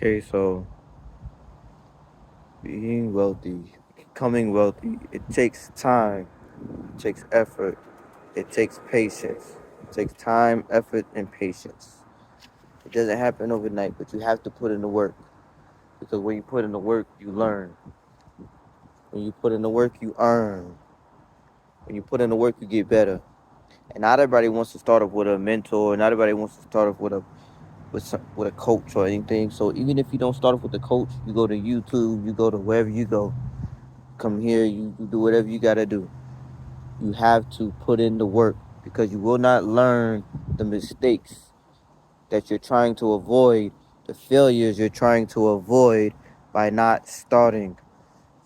Okay, so being wealthy, becoming wealthy, it takes time, it takes effort, it takes patience. It takes time, effort, and patience. It doesn't happen overnight, but you have to put in the work. Because when you put in the work, you learn. When you put in the work, you earn. When you put in the work, you get better. And not everybody wants to start off with a mentor. Not everybody wants to start off with a coach or anything. So even if you don't start off with a coach, you go to YouTube, you go to wherever you go. Come here, you do whatever you gotta do. You have to put in the work because you will not learn the mistakes that you're trying to avoid, the failures you're trying to avoid by not starting.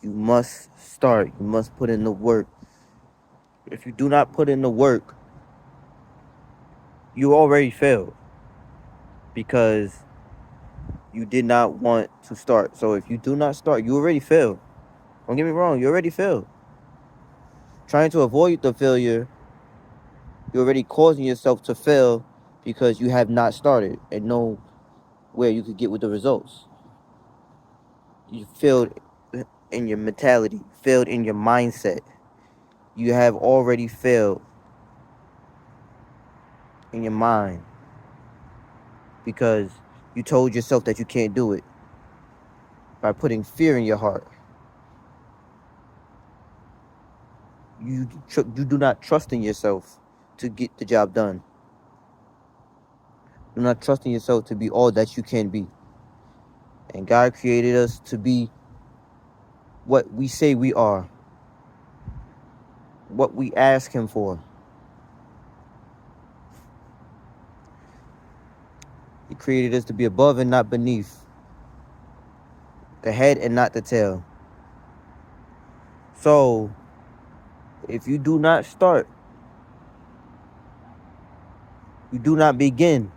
You must start. You must put in the work. If you do not put in the work, you already failed because you did not want to start. So if you do not start, you already failed. Don't get me wrong, you already failed. Trying to avoid the failure, you're already causing yourself to fail because you have not started and know where you could get with the results. You failed in your mentality, failed in your mindset. You have already failed in your mind because you told yourself that you can't do it by putting fear in your heart. You do not trust in yourself to get the job done. You're not trusting yourself to be all that you can be. And God created us to be what we say we are, what we ask Him for. He created us to be above and not beneath, the head and not the tail. So, if you do not start, you do not begin,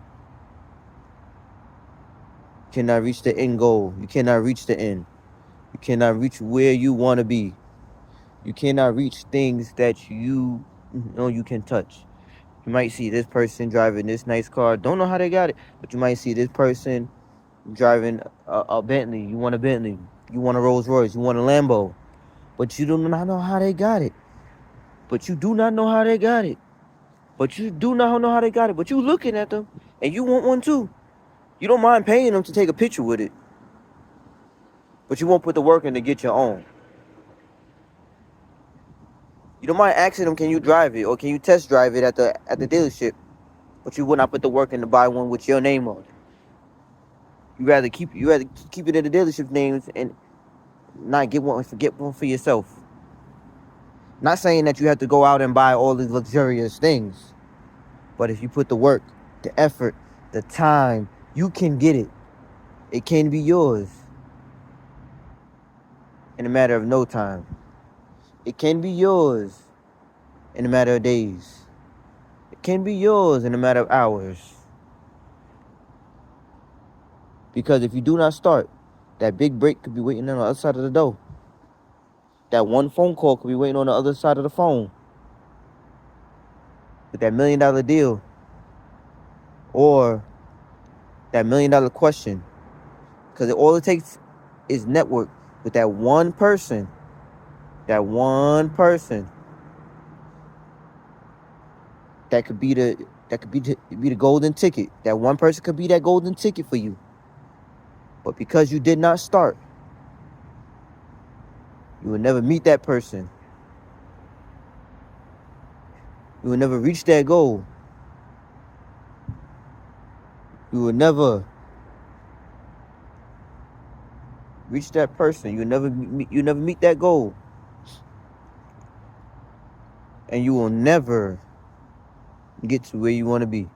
you cannot reach the end goal. You cannot reach the end. You cannot reach where you want to be. You cannot reach things that you know you can touch. You might see this person driving this nice car. Don't know how they got it, but you might see this person driving a Bentley. You want a Bentley. You want a Rolls Royce. You want a Lambo. But you do not know how they got it. But you do not know how they got it. But you do not know how they got it. But you looking at them and you want one too. You don't mind paying them to take a picture with it. But you won't put the work in to get your own. You don't mind asking them, can you drive it? Or can you test drive it at the dealership? But you will not put the work in to buy one with your name on it. You rather keep it in the dealership names and not get one for yourself. Not saying that you have to go out and buy all these luxurious things. But if you put the work, the effort, the time, you can get it. It can be yours in a matter of no time. It can be yours in a matter of days. It can be yours in a matter of hours. Because if you do not start, that big break could be waiting on the other side of the door. That one phone call could be waiting on the other side of the phone. With that $1 million deal. Or that $1 million question. Because all it takes is network with that one person. That one person that could be the golden ticket. That one person could be that golden ticket for you. But because you did not start, you will never meet that person. You will never reach that goal. You will never reach that person. You never meet that goal. And you will never get to where you want to be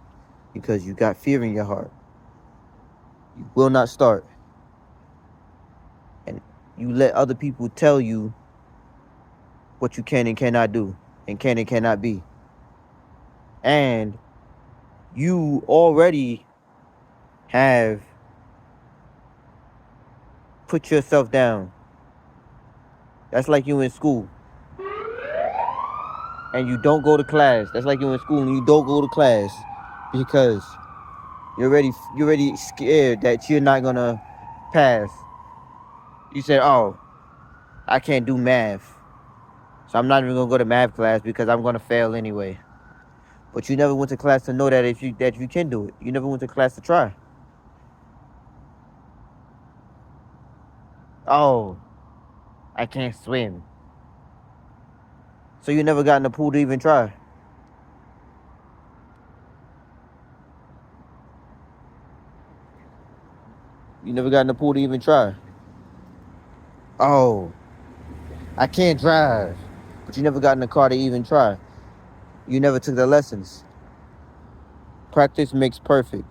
because you got fear in your heart. You will not start. And you let other people tell you what you can and cannot do and can and cannot be. And you already have put yourself down. That's like you in school and you don't go to class. That's like you in school and you don't go to class because you're already scared that you're not gonna pass. You said, oh, I can't do math, so I'm not even gonna go to math class because I'm gonna fail anyway. But you never went to class to know that that you can do it. You never went to class to try. Oh, I can't swim. So you never got in the pool to even try. You never got in the pool to even try. Oh, I can't drive. But you never got in the car to even try. You never took the lessons. Practice makes perfect.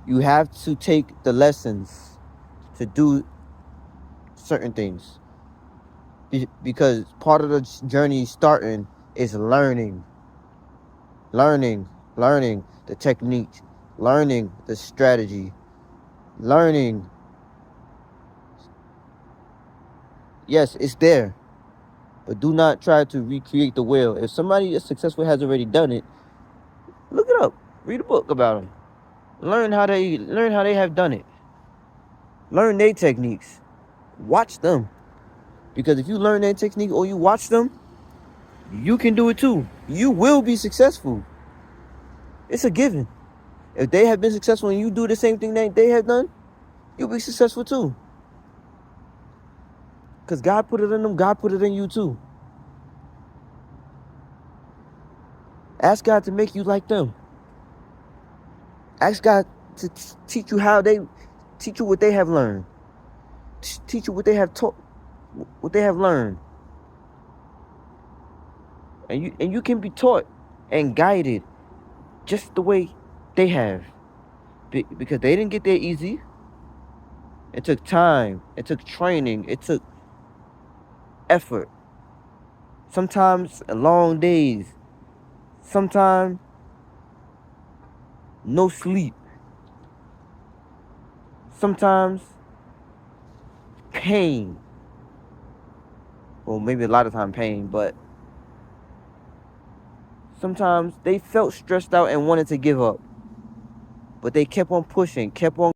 You have to take the lessons to do certain things. Because part of the journey starting is learning. Learning the technique, learning the strategy, learning. Yes, it's there, but do not try to recreate the wheel. If somebody that's successful has already done it, look it up. Read a book about them. Learn how they have done it. Learn their techniques. Watch them, because if you learn their technique or you watch them, you can do it too. You will be successful. It's a given. If they have been successful and you do the same thing that they have done, you'll be successful too. Because God put it in them, God put it in you too. Ask God to make you like them. Ask God to teach you teach you what they have learned. Teach you what they have taught, what they have learned. And you can be taught and guided just the way they have. Because they didn't get there easy. It took time. It took training. It took effort. Sometimes long days. Sometimes no sleep. Sometimes pain. Well, maybe a lot of time pain, but sometimes they felt stressed out and wanted to give up. But they kept on pushing, kept on